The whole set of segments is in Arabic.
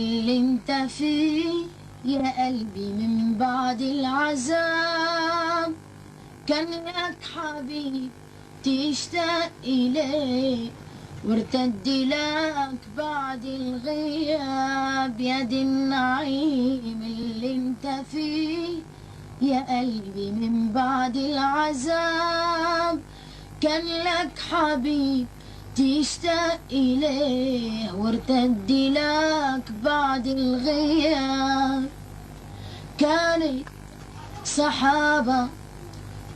اللي انت فيه يا قلبي من بعد العذاب، كان لك حبيب تشتاق إليه وارتد لك بعد الغياب. يا دي النعيم اللي انت فيه يا قلبي من بعد العذاب، كان لك حبيب تشتاق إليه وارتد لك بعد الغياب. كانت سحابة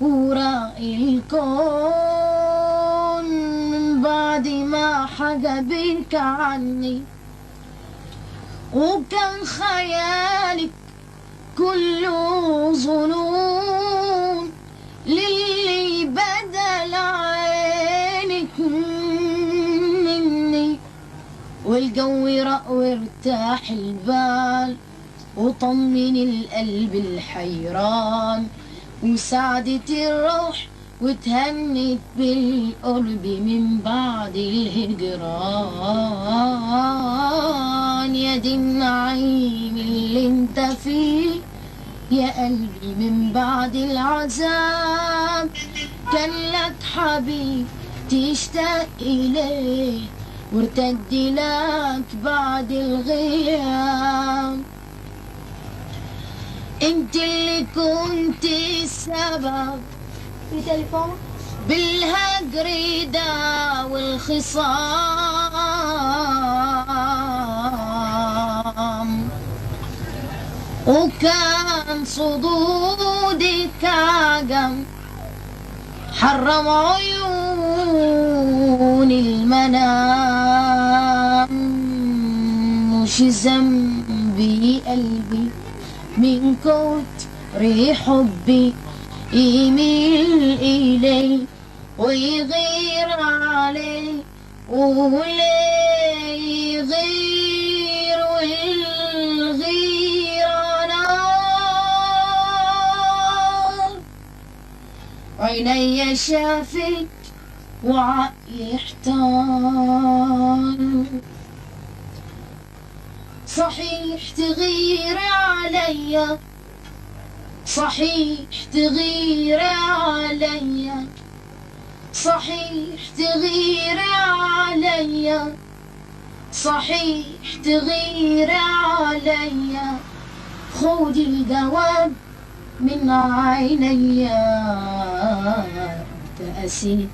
وراء الكون من بعد ما حجبك عني، وكان خيالك كله ظنون للي بدل عينك مني. والجو رق وارتاح البال وطمن القلب الحيران، وسعدت الروح وتهنت بالقرب من بعد الهجران. يا دي النعيم اللي انت فيه يا قلبي من بعد العذاب، كان لك حبيب تشتاق إليه وارتد لك بعد الغياب. انت اللي كنت السبب في تليفون بالهجر ده والخصام، وكان صدودك عجم حرم عيون المنام. مش ذنبي قلبي من كتر حبي يميل إلي ويغير علي، وليه يغير والغيرة نار. عيني شافت وعقلي احتار، صحيح تغير عليا صحيح تغير عليا صحيح تغير عليا صحيح تغير عليا. خذ الجواب من عينيا، تأسيت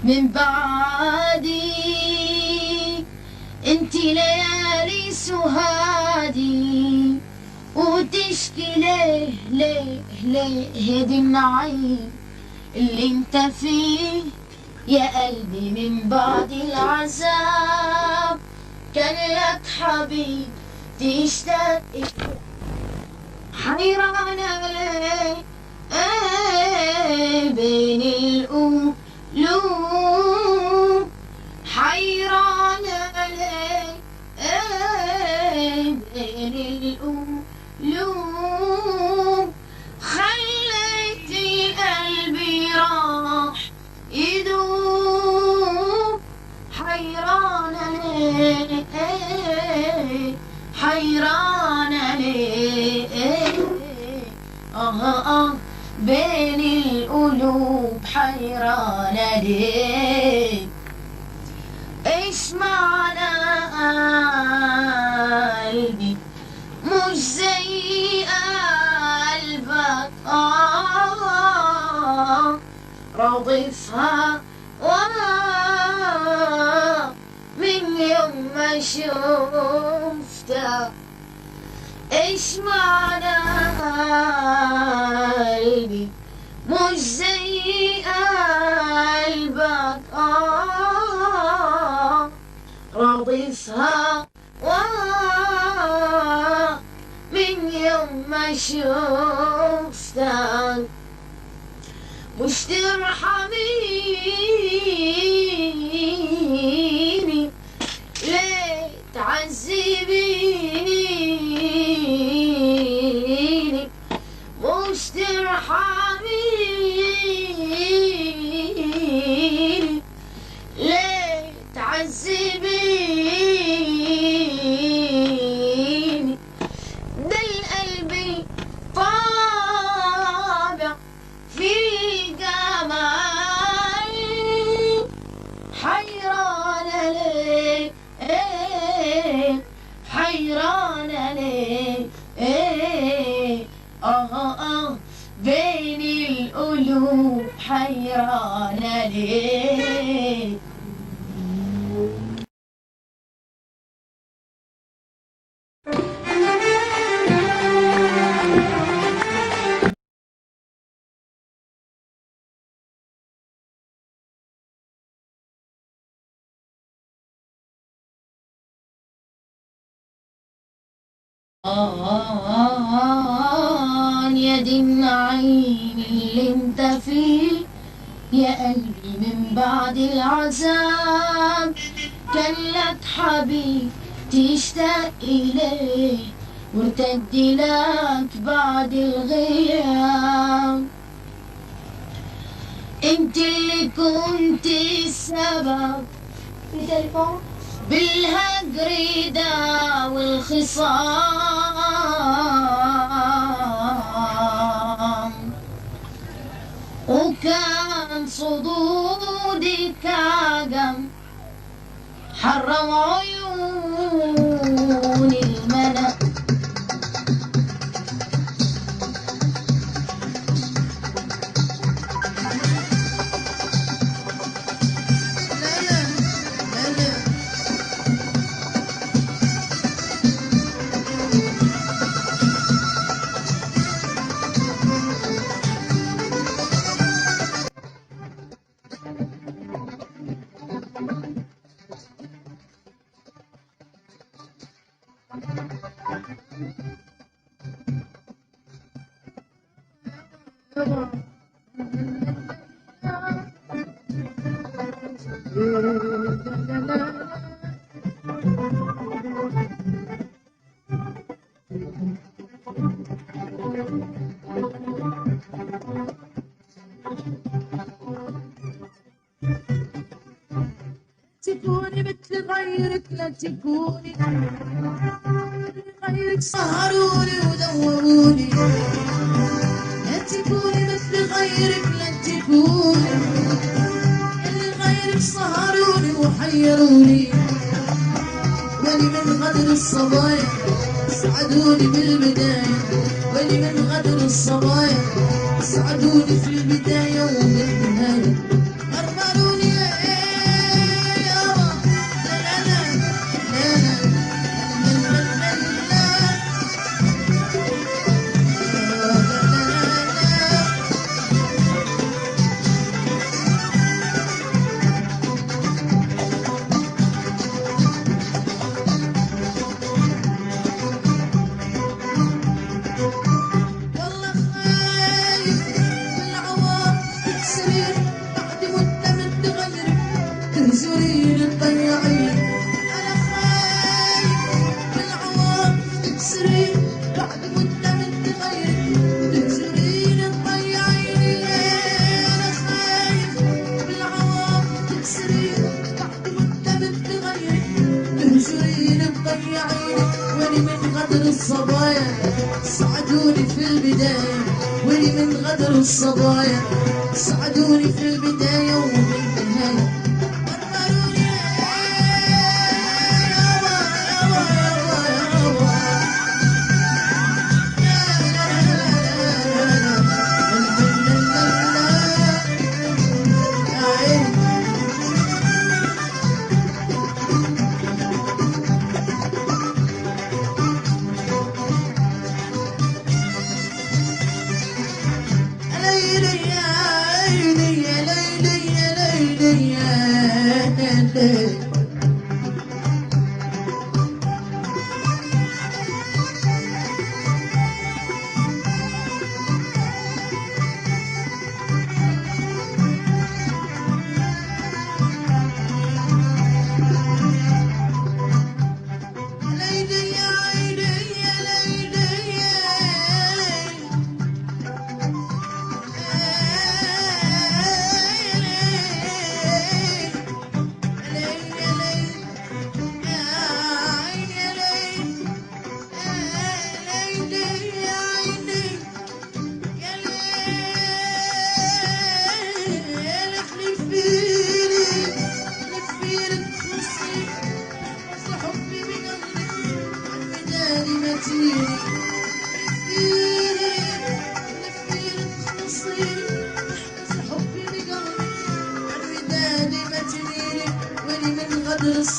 من بعدي انت ليالي سهادي، وتشكي ليه ليه ليه. دي النعيم اللي انت فيه يا قلبي من بعد العذاب، كان لك حبيب تشتاق حيرانة ليه بين القلوب، حيرانة ليه بين القلوب. خليتي قلبي راح يدوب، حيرانة ليه حيرانة ليه بين القلوب حيرانة ليه. ايش معنى قلبي مش زي قلبك رضيفها من يوم ما شفتك. ايش معنى قلبي مش زي قلبك رضيفها من يوم ما شفتك. مش ترحميني ليه تعذبيني، مش ترحميني ليه تعذبيني. يا دي النعيم اللي انت فيه يا قلبي من بعد العذاب كان لك حبيب تشتاق إليه وارتد لك بعد الغياب انت اللي كنت السبب بالهجر ده والخصام وكان صدودك عجم حرم عيون الملك تكوني مثل غيرك لا تكوني غيرك سهروني ودوروني لا تكوني مثل غيرك لا تكوني اللي غيرك سهروني وحيروني ولي من غدر الصبايا سعدوني بالبداية ولي من غدر الصبايا سعدوني في البداية وفي النهاية أرملوني الصبايا سعدوني في البداية ولي من غدر الصبايا سعدوني في البداية وفي النهاية أرملوني يابا يابا يابا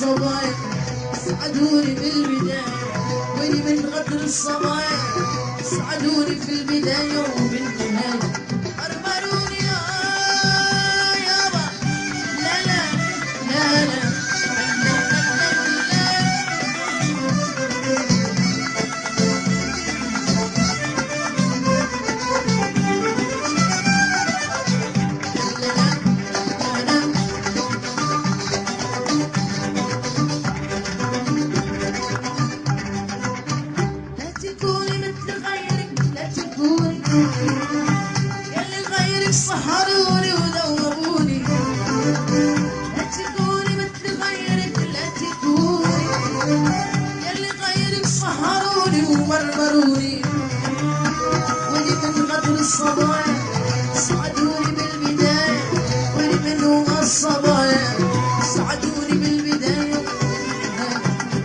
الصبايا سعدوني بالبداية واني من غدر الصبايا سعدوني في البداية وبالنهاية مرمروني يابا لا لا لا لا لا تكوني مثل غيرك لا تكوني ياللي غيرك سهروني ودوبوني لا تكوني مثل غيرك لا تكوني ياللي غيرك سهروني ومرمروني ودي من غدر الصبايا سعدوني بالبداية ودي منهم الصبايا سعدوني بالبداية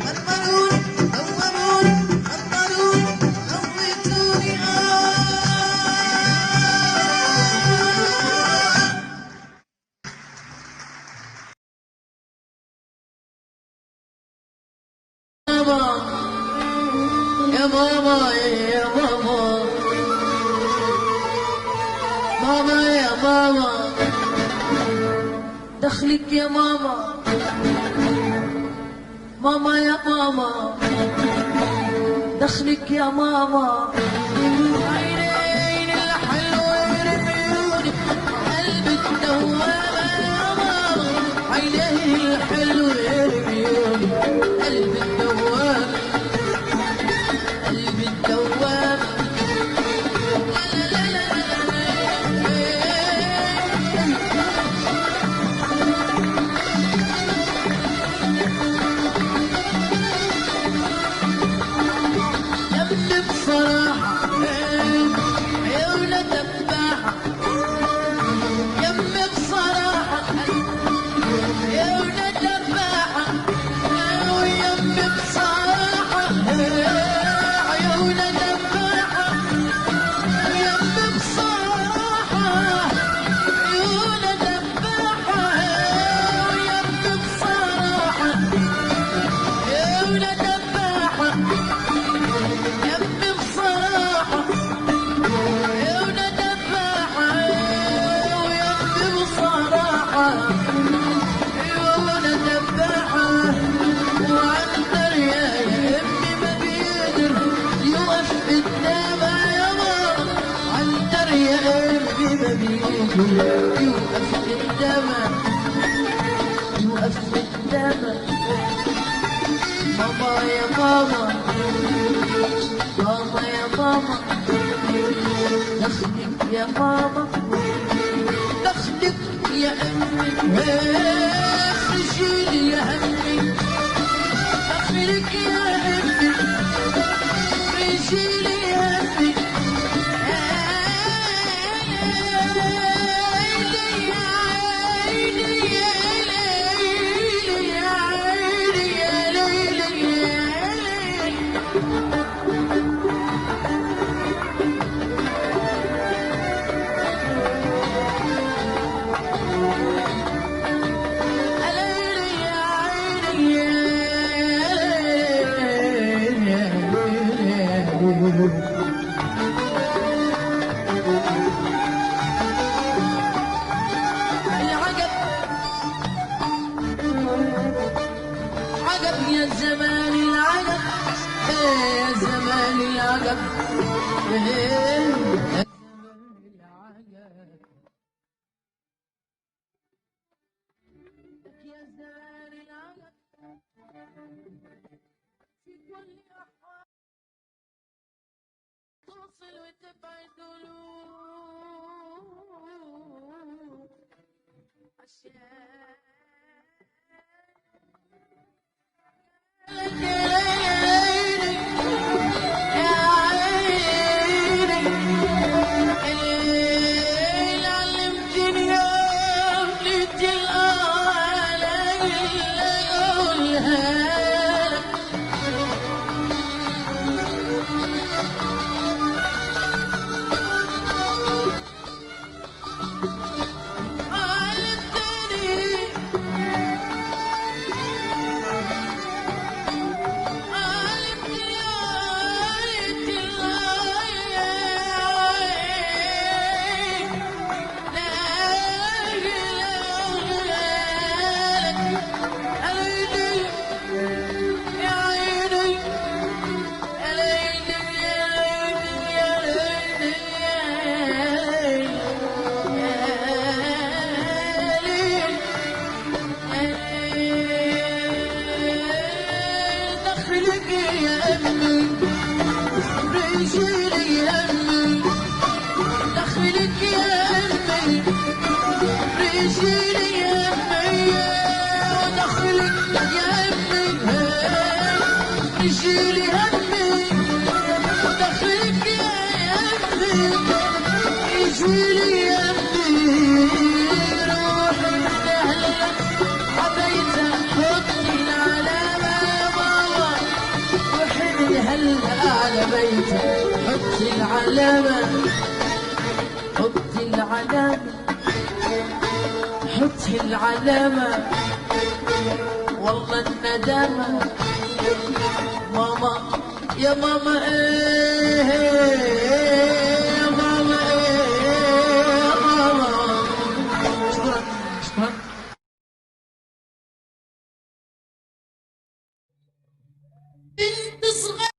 مرمروني دوبوني خطروني خوتوني يا ماما يا ماما ماما يا ماما دخلك يا ماما ماما يا ماما دخلك يا ماما عينين الحلوين بعيونك قلبي الدوامة يا ماما عينين الحلوين بعيونك قلبي الدوامة قلبي الدوامة لا لا لا يمي بصراحة عيونها دباحة يمي بصراحة عيونها دباحة ويمي بصراحة عيونها دباحة يمي بصراحة عيونها دباحة ويمي بصراحة عيونها دباحة يمي بصراحة عيونها دباحة ويمي بصراحة عيونها دباحة وعنتر يا امي ما بيقدر يوقف قدامها يا ماما عنتر يا امي ما بيقدر يوقف قدامها يوقف قدامها ماما يا ماما ماما يا ماما دخلك يا ماما دخلك يا امي خرجيلي يا امي دخلك يا امي خرجيلي يا امي العجب عجب يا زمان العجب يا زمان العجب يا زمان العجب يا زمان العجب في كل أحوال توصل وتبعد قلوب عشان دخلك يا امي برجلي يا امي دخلك يا امي برجلي يا امي دخلك يا امي برجلي يا امي دخلك يا امي برجلي يا امي روحي لأهلك حبيتها حطي العلامة يا ماما روحي هلا على بيتها حطي العلامة حطي العلامة حطي العلامة والله الندامة ماما يا ماما ايه يا ماما ايه يا ماما شكرا شكرا بنت صغيرة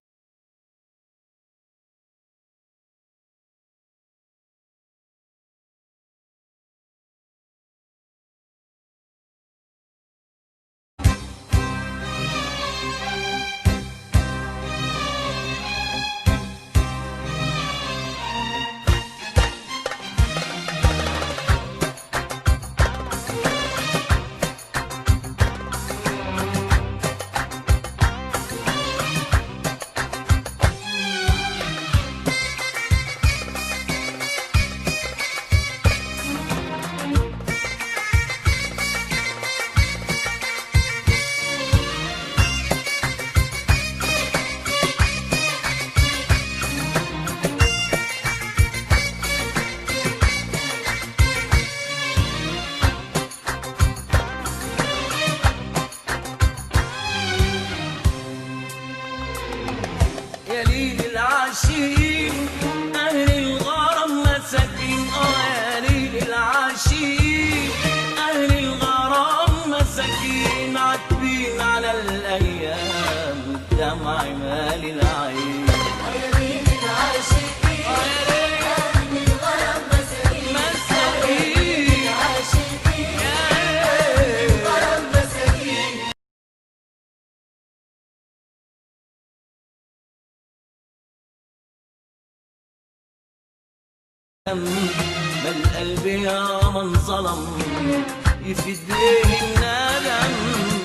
يا ليل العاشقين أهل الغرام مساكين يا ليل العاشقين أهل الغرام مساكين عاتبين على الأيام والدمع مال العين يا ليل العاشقين أهل الغرام مساكين مساكين عاشقين أهل الغرام مساكين ما القلب يا من ظلم يفيد ليه الندم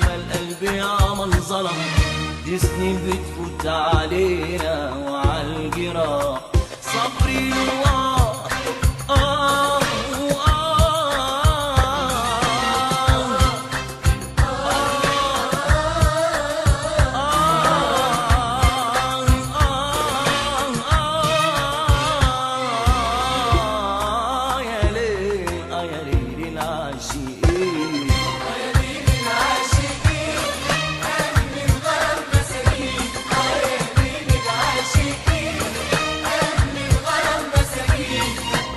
ما القلب يا من ظلم دي سنين بتفوت علينا وعالجراح صبري الله آه يا ليل العاشقين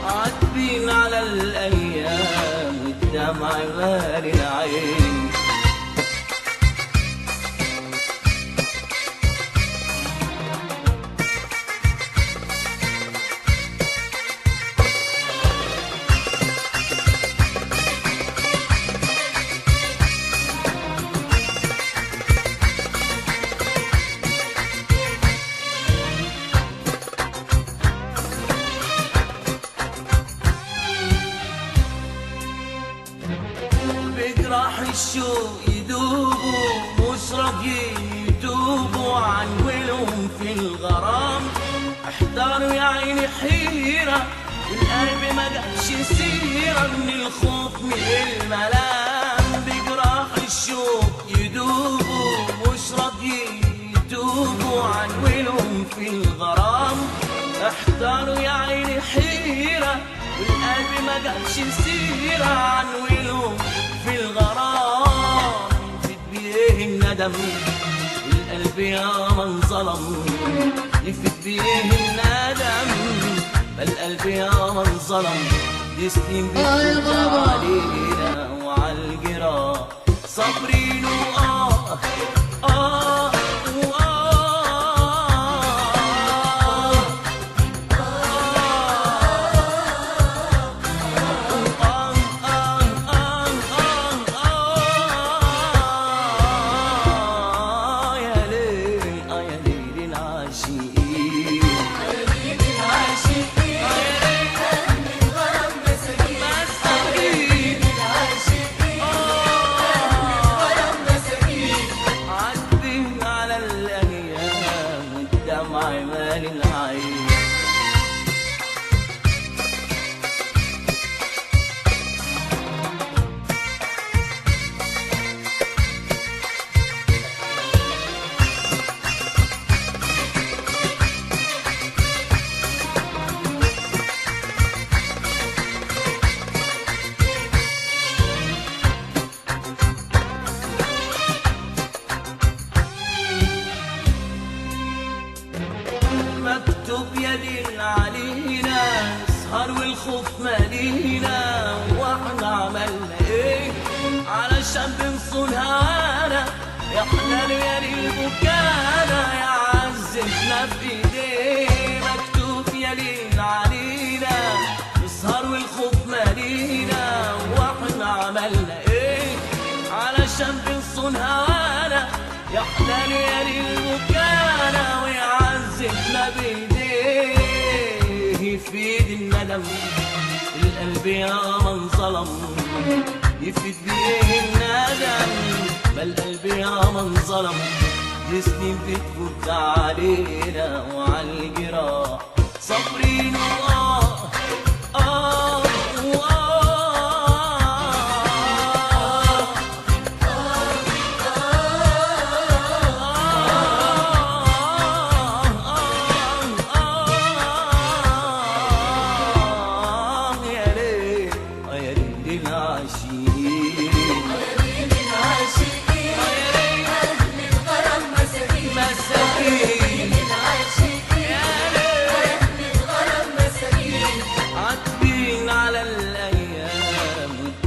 عاتبين على الأيام والدمع غالي العين بجراح الشوق يدوبوا مش راضيين يتوبوا عن ولهم في الغرام احتاروا يا عيني حيرة والقلب ما جابش سيرة من الخوف من الملام بجراح الشوق يدوبوا مش راضيين يتوبوا عن ولهم في الغرام احتاروا يا عيني حيرة والقلب ما جابش سيرة عن ولهم في الغرام يفيد بيه الندم القلب يا من ظلم يفيد بيه الندم القلب يا من ظلم دي سنين بتفوت علينا وعالجراح صابرين يا ليل مال العين. مكتوب يا ليل علينا سهر والخوف مالينا، واحنا عملنا ايه علشان بنصون هوانا؟ يا حلال يا ليل بكانا يا عزتنا في ايديه. مكتوب يا ليل علينا سهر والخوف مالينا، واحنا عملنا ايه علشان بنصون هوانا؟ يا حلال يا ليل بكانا ويعزتنا بايديه. يفيد الندم القلب يا من ظلم، يفيد بيه الندم ما القلب يا من ظلم. دي سنين بتفوت علينا وعلى الجراح صابرين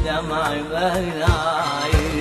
دمع بين العين.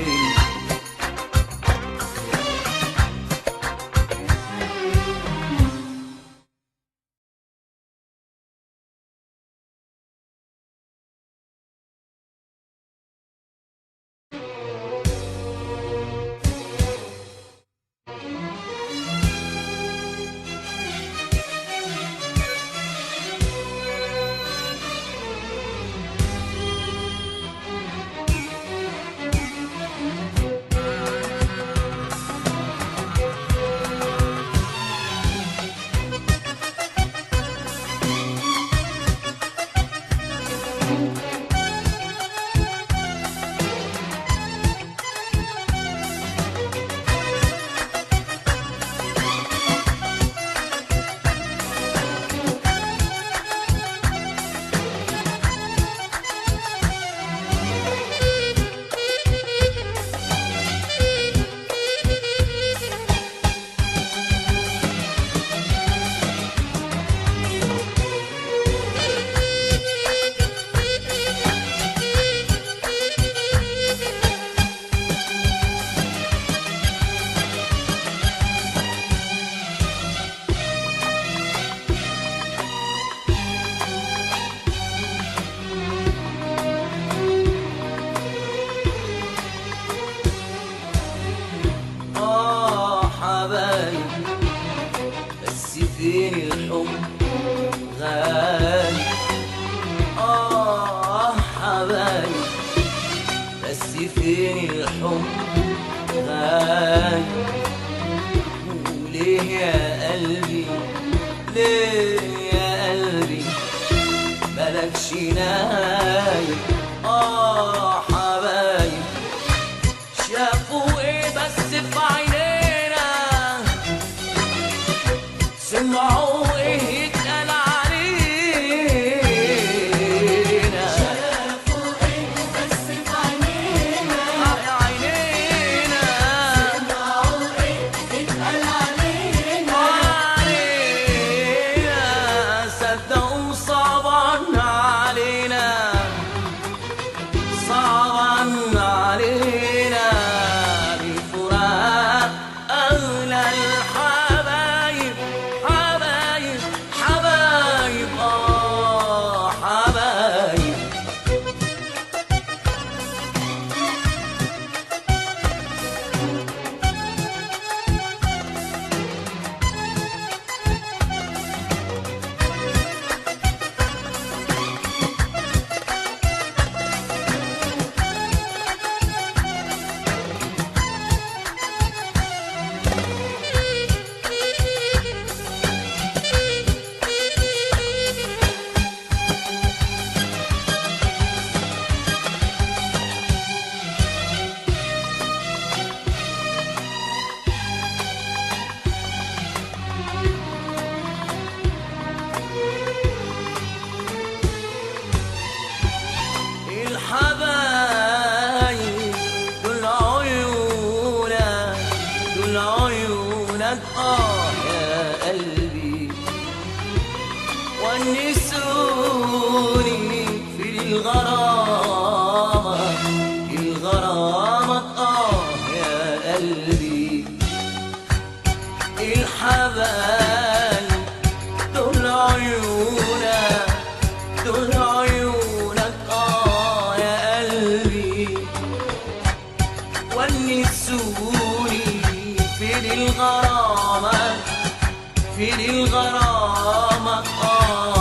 فين الحب غالي؟ حبايب بس فين الحب غالي؟ وليه يا قلبي ليه يا قلبي مالكش نايم؟ حبايب شافوا ايه بس في عينينا؟ سمعوا ايه يتقال علينا؟ شافوا ايه بس في عينينا؟ عينينا سمعوا ايه يتقال علينا؟ صدقوا صعبان علينا، صعبان علينا بفراق أغلى الحبايب، حبايب الحبايب دول عيونك دول عيونك يا قلبي ونسوني فين الغرامة فين الغرامة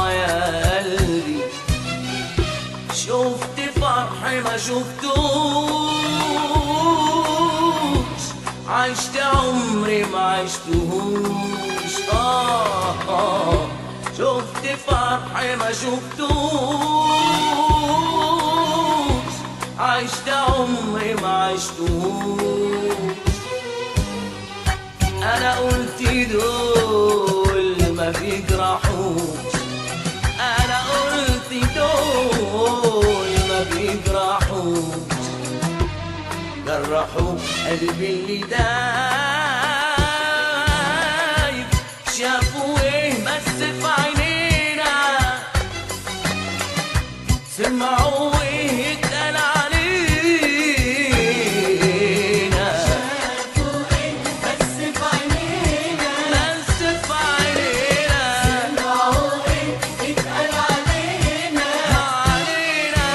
يا قلبي شفت فرح ما شفتوش عشت عمري ما عشتهوش شفت فرح ما شفتوش عشت عمري ما عشتهوش انا قلت دول ما بيجرحوش انا قلت دول ما بيجرحوش جرحوا قلبي اللي دايب شافوا ايه بس في عينينا سمعوا ايه اتقال علينا شافوا ايه بس في عينينا بس في عينينا سمعوا ايه اتقال علينا علينا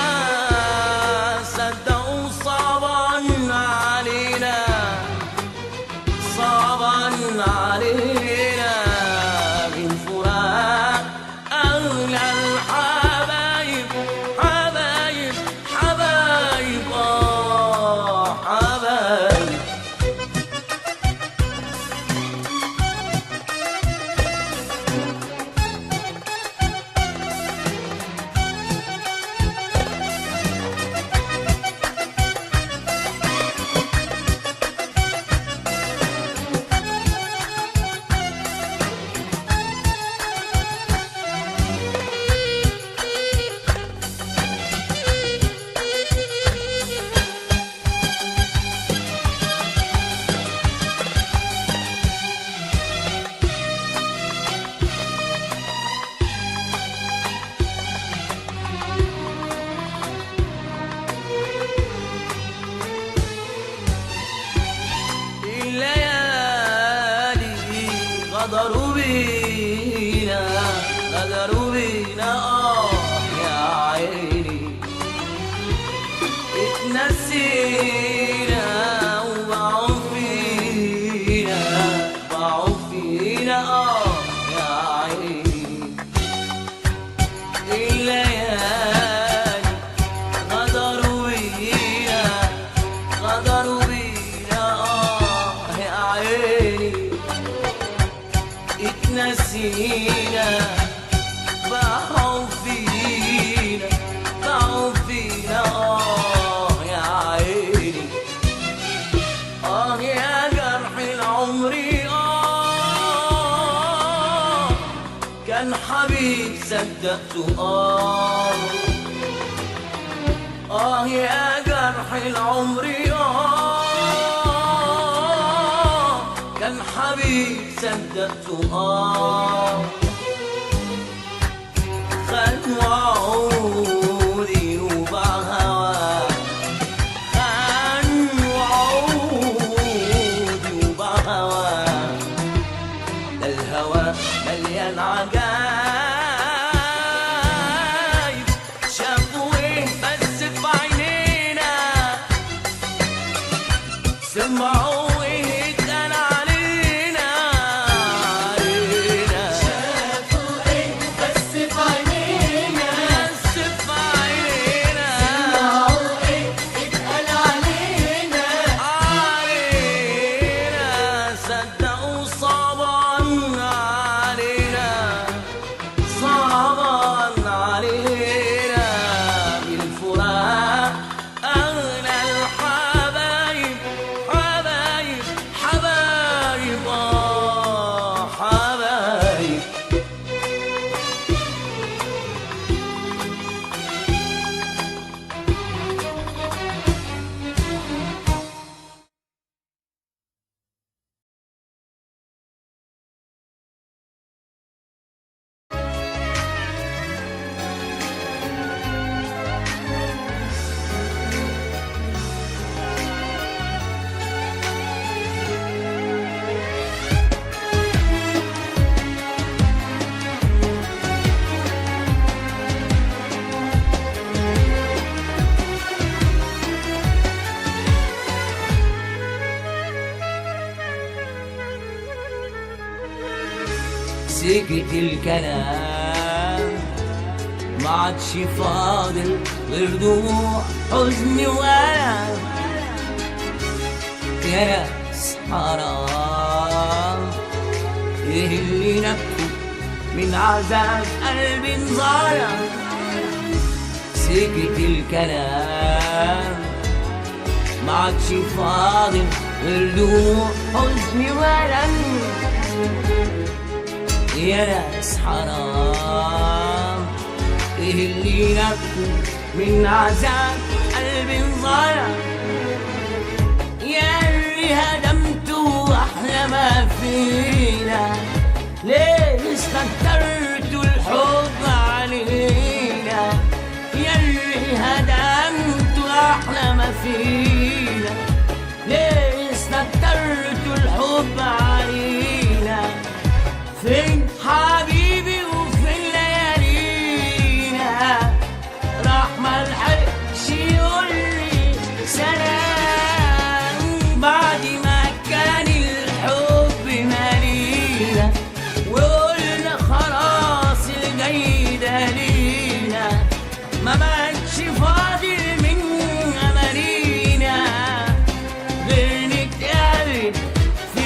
صدقوا صعبا علينا صعبا علينا من فراق أغلى الحبايب حبايب حبايب حبايب الليالي غدروا بينا غدروا بينا يا عيني اتنسينا وباعوا فينا باعوا فينا يا عيني الليالي غدروا بينا غدروا بينا يا عيني اتنسينا باعوا فينا باعوا فينا يا عيني يا جرح العمر كان حبيب صدقته يا جرح العمر كان حبيب صدقته خان وعودي وباع هواه خان وعودي وباع هواه ده الهوى مليان عجايب شافوا ايه بس في عينينا سمعوا ايه اتقال علينا علينا شافوا ايه بس في عينينا بس في عينينا سمعوا ايه اتقال علينا علينا صدقوا صعبا علينا سكت الكلام ما عادش فاضل غير دموع حزن وألم. يا ناس حرام ايه اللي نبكوا من عذاب قلبي انظلم. سكت الكلام ما عادش فاضل غير دموع حزن وألم. يا ناس حرام ايه اللي نبكوا من عذاب قلبي انظلم. يا اللي هدمتوا احلى ما فينا ليه استكترتوا الحب علينا. يا اللي هدمتوا احلى ما فينا ليه استكترتوا الحب علينا. فين حبيبي وفين ليالينا راح ملحقش يقولي سلام بعد ما كان الحب مالينا وقلنا خلاص الجاي ده لينا. ما بقتش فاضل من أمانينا غير نتقابل في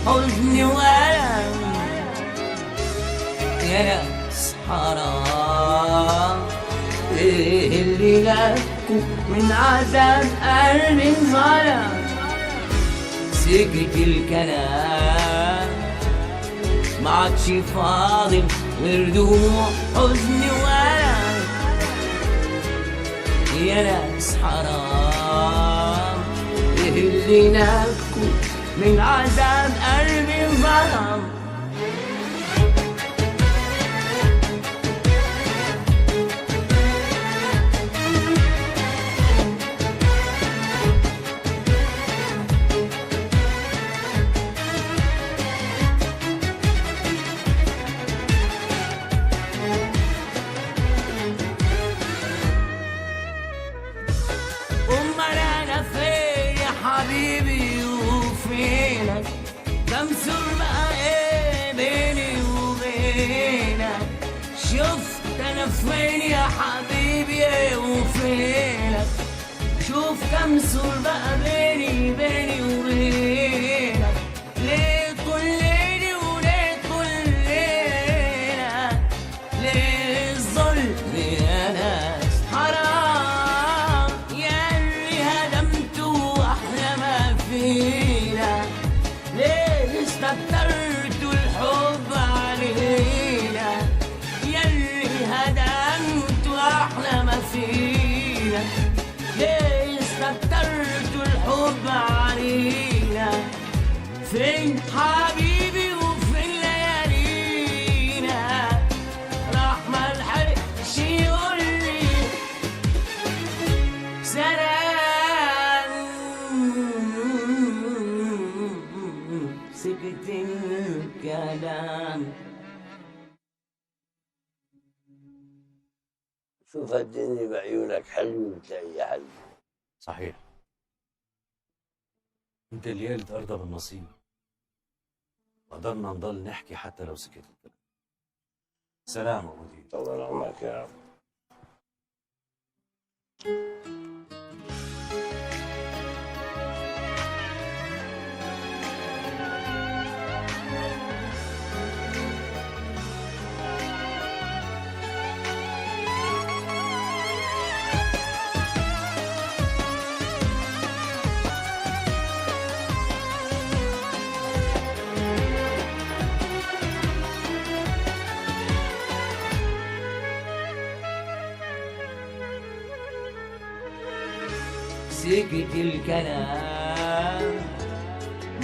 حزن وألم. يا ناس حرام ايه اللي لكوا من عذاب قلبي انظلم. سكت الكلام ما عادش فاضل غير دموع حزن وألم. يا ناس حرام ايه اللي نبكوا من عذاب قلبي انظلم. أمال أنا فين يا حبيبي وفينك؟ بمسر بقى إيه بيني وبينك؟ شفت أنا فين يا حبيبي وفينك؟ شوف كم سور بقى بيني وبينك. ليه كل ليلي وليه كل ليلة؟ ليه الظلم يا ناس حرام؟ يا اللي هدمتوا أحلى ما فينا ليه استكترتوا الحب علينا. يا اللي هدمتوا أحلى ما فينا ليه استكترتوا الحب علينا. فين حبيبي وفين ليالينا راح ملحقش يقولي سلام. سكت الكلام. شوف الدنيا بعيونك حلو بتلاقي حل. صحيح. انت اللي قلت ارضى بالنصيب. قدرنا نضل نحكي حتى لو سكت الكلام. سلام ابو ديب. طول عمرك يا رب. سكت الكلام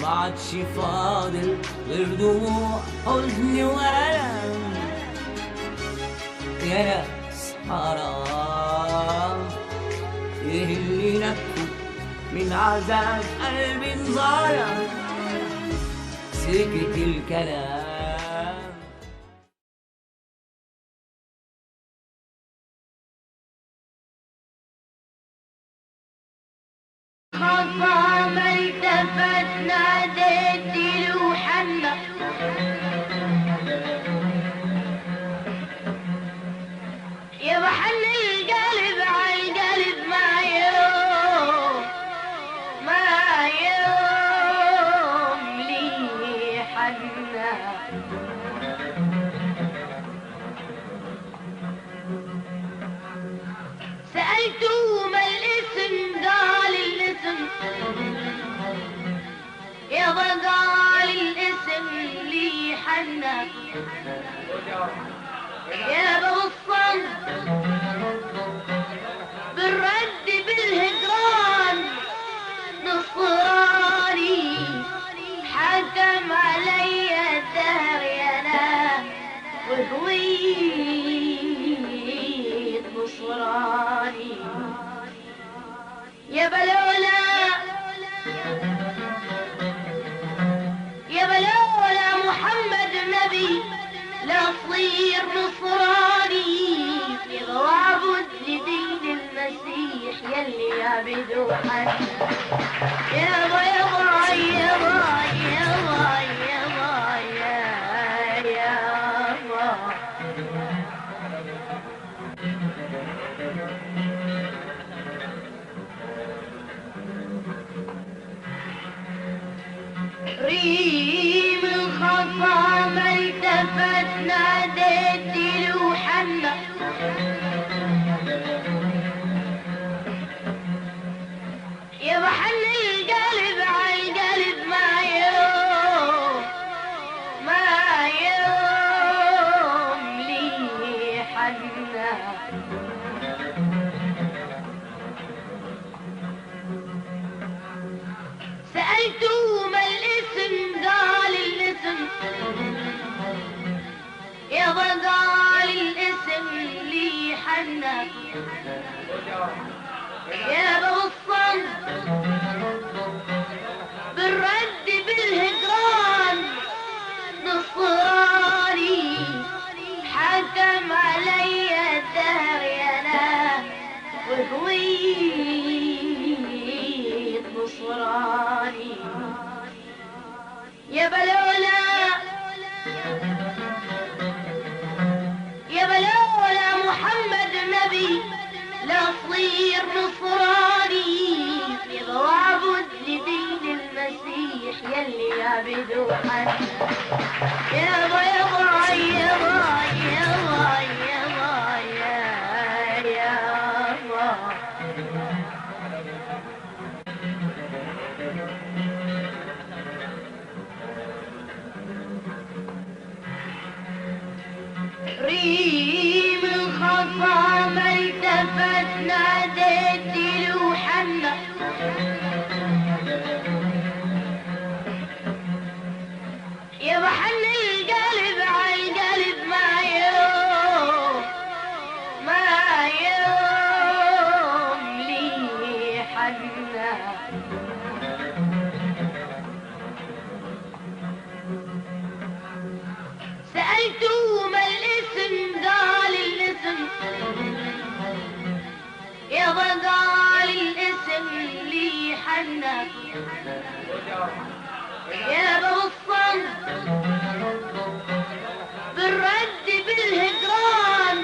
ما عادش فاضل غير دموع حزن وألم. يا ناس حرام ايه اللي نبكوا من عذاب قلبي انظلم. سكت الكلام يا بقال الاسم لي حنا يا بغصن بالرد بالهجران نصراني حكم علي الدهر يا ناس وهويت نصراني يا بلولا يا بلولا محمد نبي لا صير نصراني واعبد لدين المسيح يلي يعبدوا حنا يا با يا با يا با يا با يا با يا با ريم الخصام التفت ناديت له حنا يا بحن القلب عالقلب ما يوم لي حنا سألته ما الاسم قال الاسم يا قال الاسم لي حنا يا بغصن بالرد بالهجران نصراني حكم علي الدهر يا ناس وهويت نصراني يا بلولا يا بلولا محمد نبي لا صير نصراني واعبد لدين المسيح يلي يعبدوا حنا يا با يا با يا با يا با يا با يا با ريم الخصام التفت ناديت له حنا يا بحن القلب عالقلب ما يوم لي حنا سألته ما الاسم قال الاسم يا قال الاسم لي حنا يا بغصن بالرد بالهجران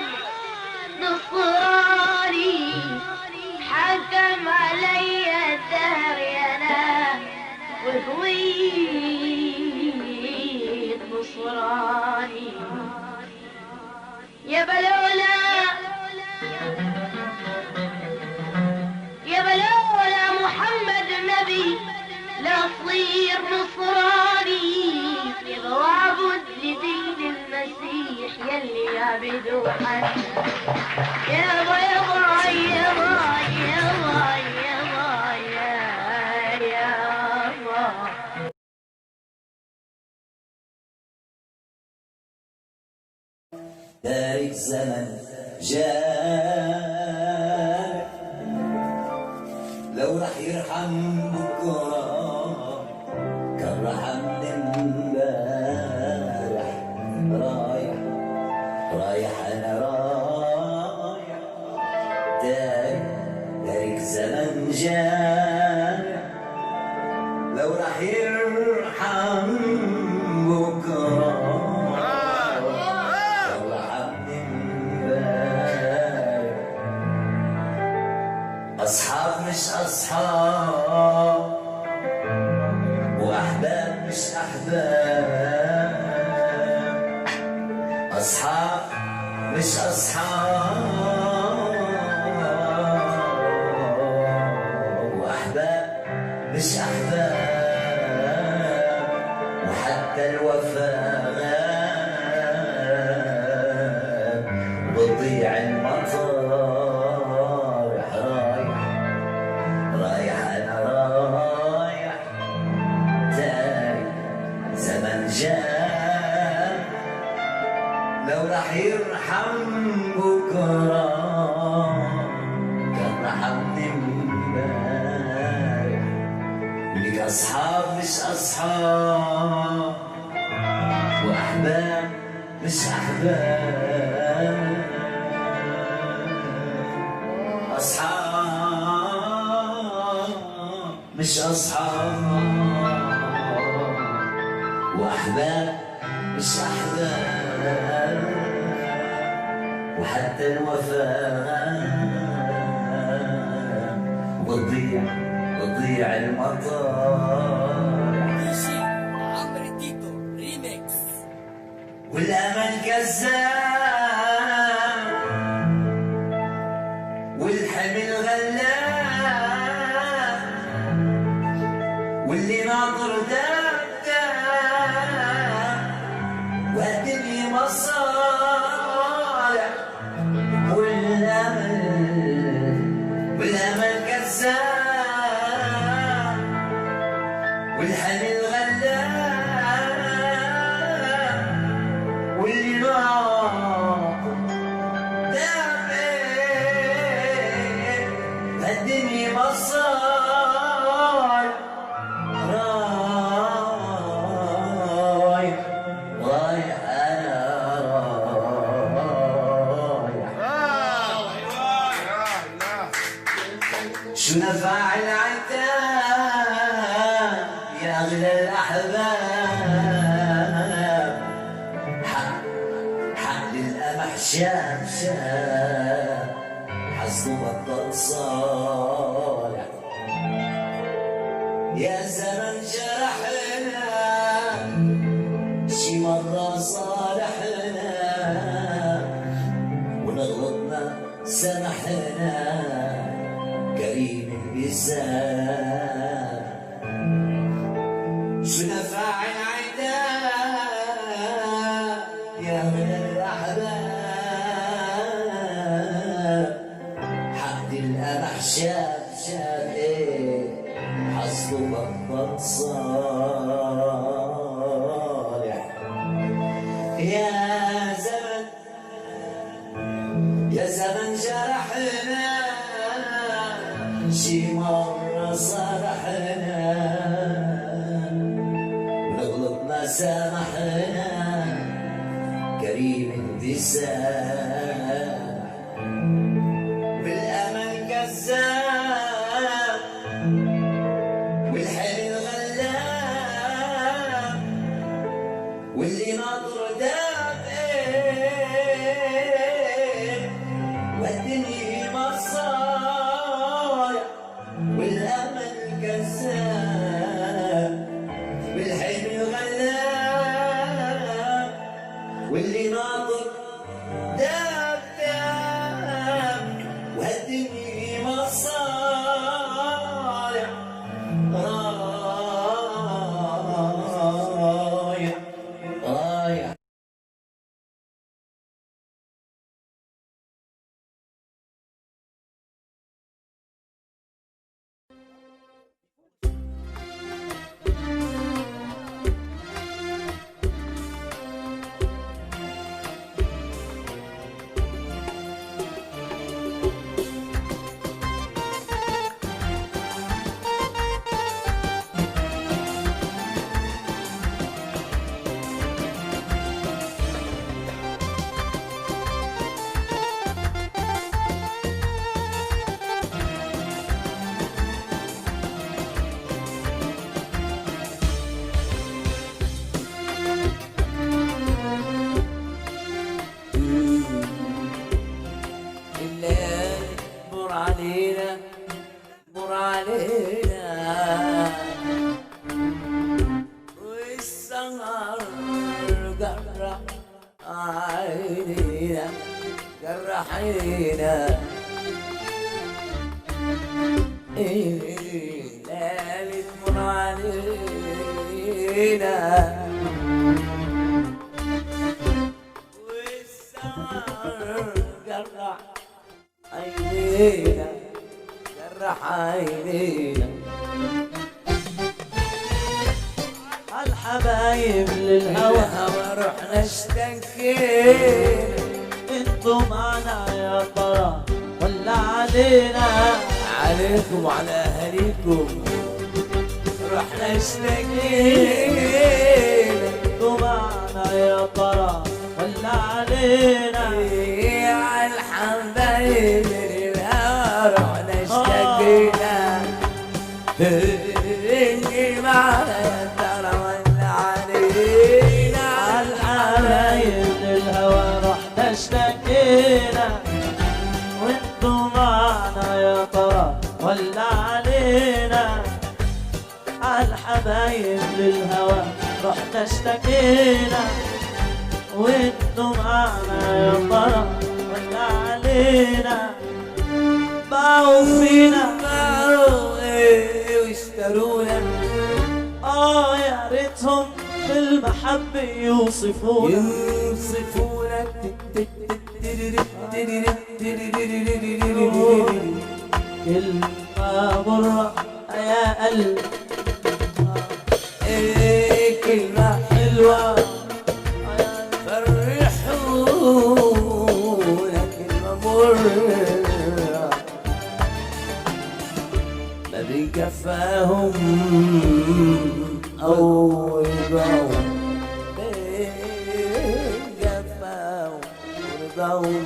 نصراني حكم علي الدهر يا ناس وهويت نصراني يا بلولا يا بلولا محمد نبي لا صير نصراني واعبد لدين المسيح يلي يعبدوا حنا يا با يا با يا با يا با يا با يا با ذلك زمن جاء لو رح يرحم بكره كان رحم امبارح رايح انا رايح ذلك زمن جاء لو رح يرحم بكره أصحاب مش أصحاب وأحباب مش أحباب أصحاب مش أصحاب وأحباب مش أحباب وحتى الوفاء غاب وبضيع المطر رايح أنا رايح تاني زمن جاء لو رح يرحم بكرة كان رحمني امبارح لك أصحاب مش أصحاب وأحباب مش أحباب أصحاب مش أصحاب وأحباب مش أحباب وحتى الوفاء وضيع المطار عمرو تيتو ريميكس والأمل كذاب والحمل غلاب واللي ناطر داب والدنيا مصالح والأمل كذاب والحمل غلاب واللي ناطر داب الدنيا مصالح رايح أنا رايح شو نفع العتاب يا أغلى الأحباب حق للقمح شاف حظه بطل صالح يا زمن جرحنا شي مرة صالحنا ونغلطنا سامحنا كريم اللسان شو نفع العتاب يا من الأحباب حق القمح شاف حظه بطل صالح يا زمن جرحنا شي مرة صالحنا ونغلطنا سامحنا كريم انتساب بالأمل كذاب والحلم غلاب واللي ناطر داب والدنيا مصايا والأمل كذاب والحلم غلاب واللي ناطر داب والدنيا مصايا رايح ليلة اشتكينا جرح عينينا الحبايب للهوى رحنا اشتكينا انتوا معنا يا ترى ولا علينا؟ عليكم وعلى اهاليكم رحنا اشتكينا انتوا معنا يا ترى ولا علينا؟ على الحبايب للهوى رحنا اشتكينا اللي معنا يا ترى ولا علينا الحبايب للهوى رحنا اشتكينا وانتوا معنا يا ترى ولا علينا؟ الحبايب للهوى رحنا اشتكينا وانتوا معنا يا ترى ولا علينا؟ باعوا فينا باعوا ايه واشترونا يا ريتهم بالمحبة يوصفونا كلمة مرة يا قلب ايه كلمة حلوة فرحونا كلمة مرة ما بيكفاهم أو رضاهم بيكفاهم ورضاهم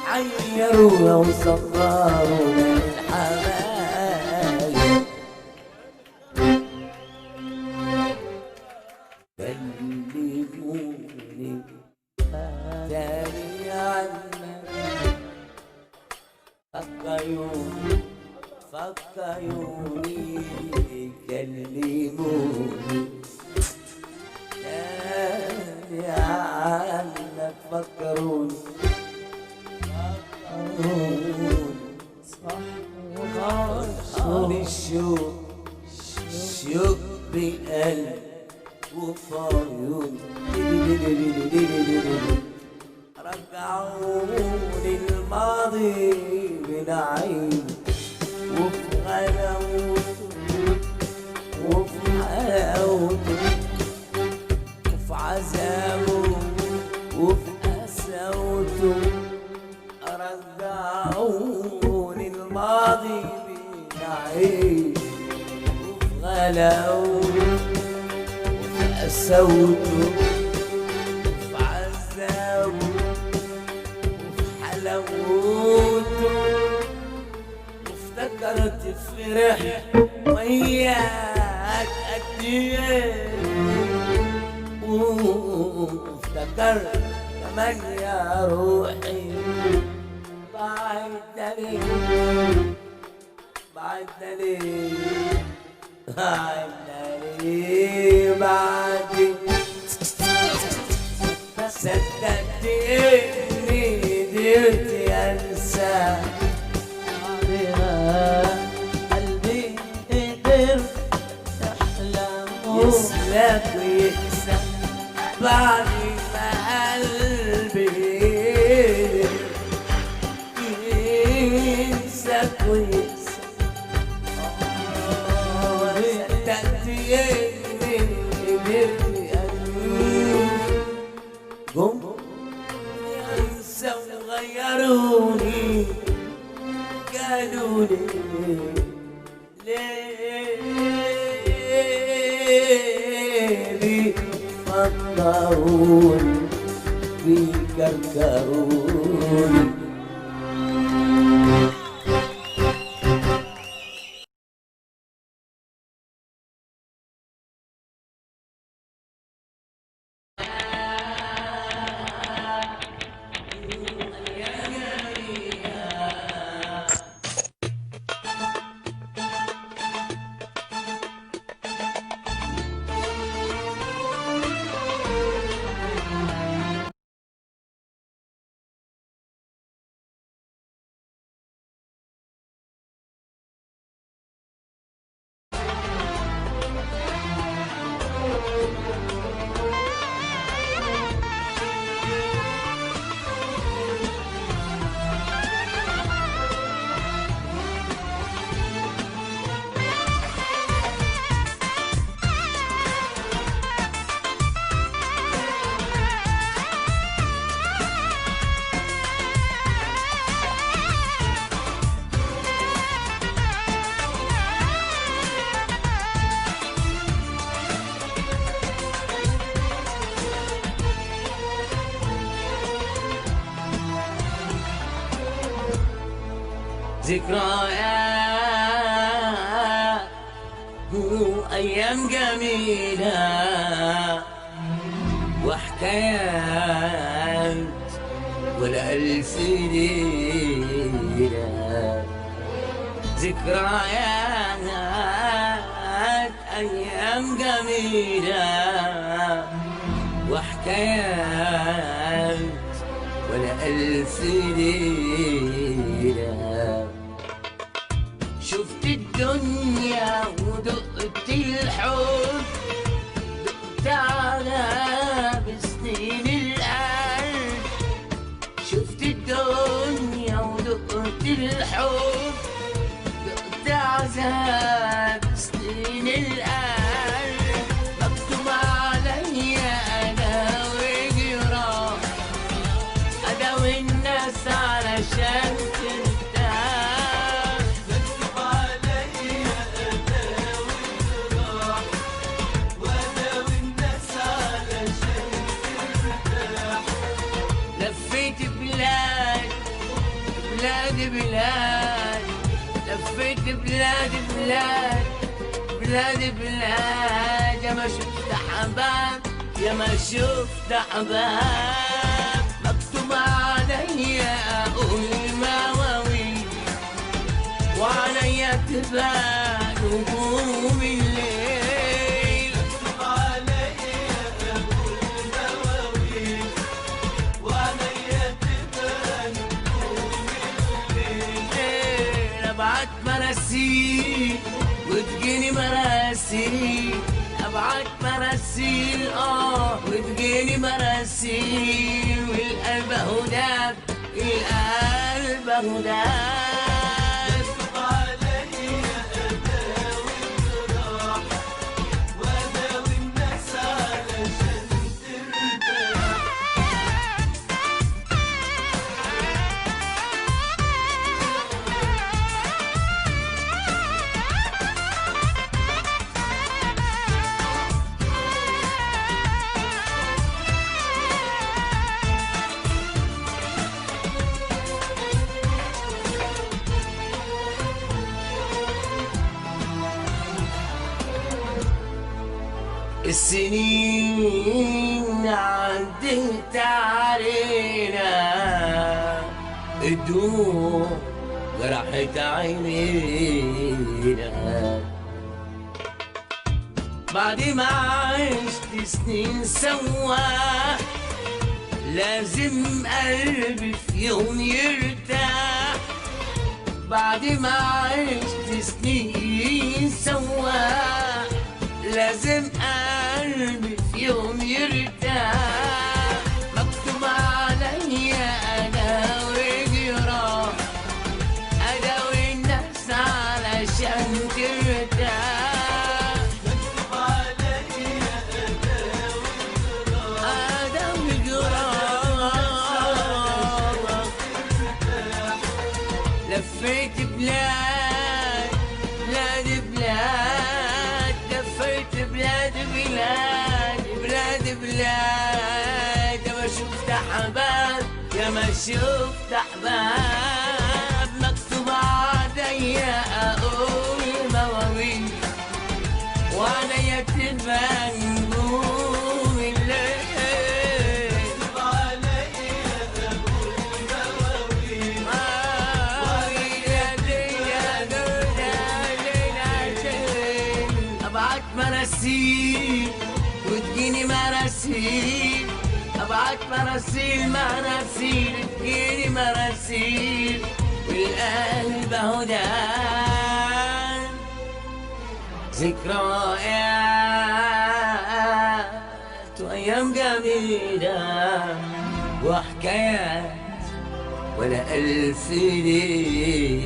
حيرونا وصغرونا الحبايب كلموني تاني عنك فكروني كلموني تاني عنك فكروني الشوق بقلب وفعيون رجعوني الماضي بنعيم وفي غلاوته وفي حلاوته وفي عذابه وفي قساوته رجعوني الماضي بنعيم وفي غلاوته وفي قساوته وفي عذابه وفي حلاوته وافتكرت فرح وياك قد ايه وافتكرت كمان يا روحي بعدنا ليه بعدنا ليه بعدنا ليه بعدي صدقت اني قدرت انسى قلبي قدر يحلم يسلك ويكسب بعد ما قلبي ينساك ويكسب صدقت اني قدرت جم ينسى وغيروني قالوا لي ليه فكروني بيكركروني ذكريات وأيام جميلة وحكايات ولا ألف ليلة. ذكريات أيام جميلة وحكايات ولا ألف ليلة. شفت الدنيا ودقت الحب، دقت على بسنين القلب. شفت الدنيا ودقت الحب، دقت عذاب سنين القلب. مكتوب عليا أنا وجراح أداوي الناس علشان ترتاح. مكتوب عليا أداوي الجراح وأداوي الناس علشان ترتاح. لفيت بلاد بلاد بلاد، لفيت بلاد بلاد بلاد بلاد. يا ما شفت حباب يا ما شفت حباب. مكتوب عليا أقول مواويل وعليا تبان نجوم الليل. مكتوب عليا أقول مواويل وعليا تبان نجوم الليل. أبعت مراسيل وتجيني مراسيل، أبعت مراسيل وتجيني مراسيل. والقلب أهو داب، القلب أهو داب. مكتوب عليا أداوي الجراح وأداوي الناس علشان ترتاح. السنين عدت علينا، الدموع جرحت عينينا. بعد ما عشت سنين سوا لازم قلبي في يوم يرتاح. بعد ما عشت سنين سوا لازم قلبي في يوم يرتاح. مكتوب عليا أنا وجراح أداوي الناس علشان ترتاح. مكتوب عليا أداوي جراح لفيت بلاد بلاد بلاد، لفيت بلاد بلاد بلاد بلاد. يا ما شفت حباب يا ما شفت حباب. مكتوب عليا أقول مواويل وعليا تبان نجوم الليل. مكتوب عليا أقول مواويل وعليا تبان. أبعت مراسيل وتجيني مراسيل، أبعت مراسيل مراسيل تجيني مراسيل. والقلب أهو داب. ذكريات وأيام جميلة وحكايات ولا ألف ليلة.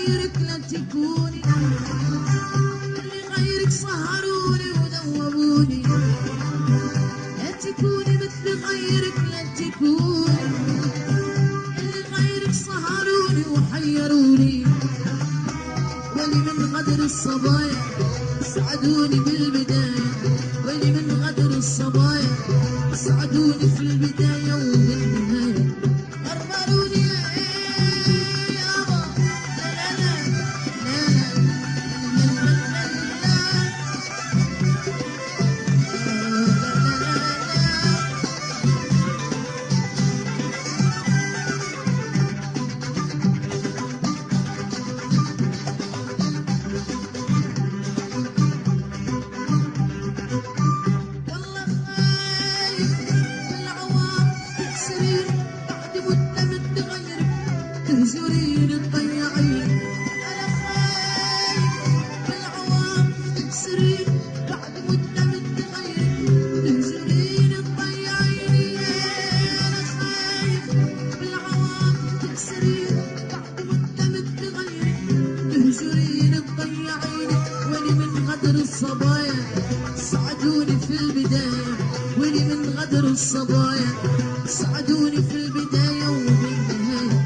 غيرك لا تكوني، اللي غيرك سهروني ودوبوني، لا تكوني مثل غيرك لا تكوني، اللي غيرك سهروني وحيروني، ولي من غدر الصبايا سعدوني بالبداية، ولي من غدر الصبايا سعدوني في البداية وبالنهاية غربلوني يابا. لا لا لا لا تهجرين تضيعين، أنا خايف بالعوام تكسرين بعد مدة متغيرين، تهجرين تضيعيني، أنا خايف بالعوام تكسرين بعد مدة متغيرين، تهجرين تضيعيني، ولي من غدر الصبايا سعدوني في البداية، ولي من غدر الصبايا سعدوني في البداية وبالنهاية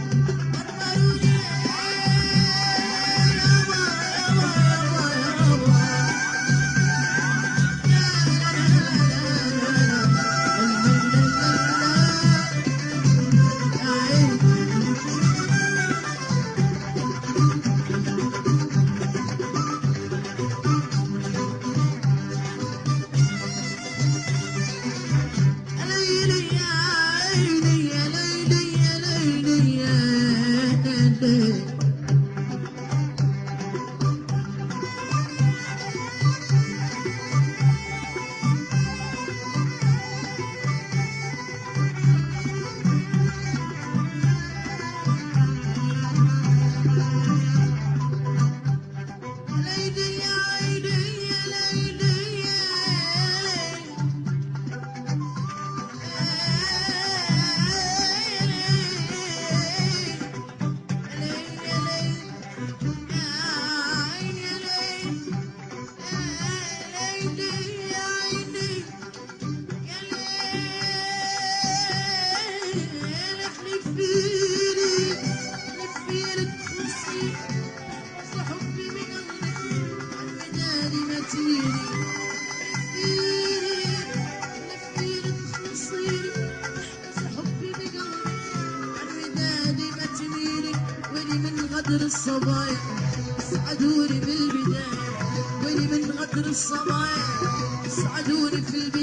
غدر الصبايا سعدوني بالبداية، ولي من غدر الصبايا سعدوني في البداية.